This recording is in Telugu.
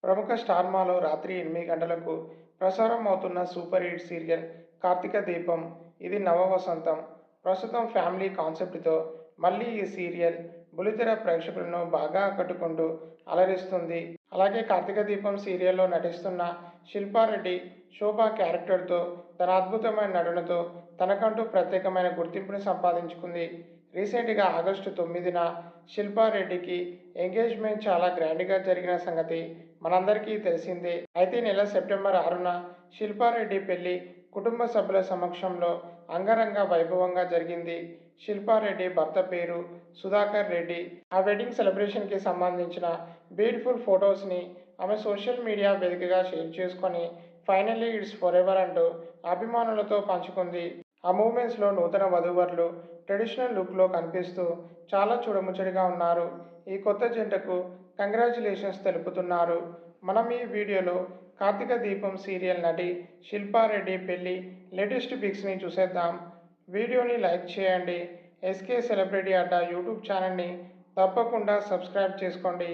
ప్రముఖ స్టార్ మాలో రాత్రి 8 గంటలకు ప్రసారం అవుతున్న సూపర్ హిట్ సీరియల్ 'కార్తీక దీపం'. ఇది నవ వసంతం. ప్రస్తుతం ఫ్యామిలీ కాన్సెప్ట్‌తో మళ్ళీ ఈ సీరియల్ బుల్లితెర ప్రేక్షకులను బాగా ఆకట్టుకుంటూ అలరిస్తుంది. అలాగే 'కార్తీక దీపం' సీరియల్‌లో నటిస్తున్న శిల్పా రెడ్డి శోభ క్యారెక్టర్‌తో తన అద్భుతమైన నటనతో తనకంటూ ప్రత్యేకమైన గుర్తింపుని సంపాదించుకుంది. రీసెంట్‌గా ఆగస్టు 9న శిల్పా రెడ్డికి ఎంగేజ్‌మెంట్ చాలా గ్రాండ్‌గా జరిగిన సంగతి మనందరికీ తెలిసిందే. అయితే ఈ నెల సెప్టెంబర్ 6న శిల్పా రెడ్డి పెళ్లి కుటుంబ సభ్యుల సమక్షంలో అంగరంగ వైభవంగా జరిగింది. శిల్పా రెడ్డి భర్త పేరు సుధాకర్ రెడ్డి. ఆ వెడ్డింగ్ సెలబ్రేషన్‌కి సంబంధించిన బ్యూటిఫుల్ ఫోటోస్‌ని ఆమె సోషల్ మీడియా వేదికగా షేర్ చేసుకొని ఫైనల్లీ ఇట్స్ ఫరెవర్ అంటూ అభిమానులతో పంచుకుంది. ఆ మూమెంట్స్‌లో నూతన వధూవరులు ట్రెడిషనల్ లుక్‌లో కనిపిస్తూ చాలా చూడముచ్చటగా ఉన్నారు. ఈ కొత్త జంటకు కంగ్రాచ్యులేషన్స్ తెలుపుతున్నారు. మనం ఈ వీడియోలో 'కార్తీక దీపం' సీరియల్ నటి శిల్పా రెడ్డి పెళ్లి లేటెస్ట్ పిక్స్‌ని చూసేద్దాం. వీడియోని లైక్ చేయండి. ఎస్కే సెలబ్రిటీ అడ్డా యూట్యూబ్ ఛానల్‌ని తప్పకుండా సబ్స్క్రైబ్ చేసుకోండి.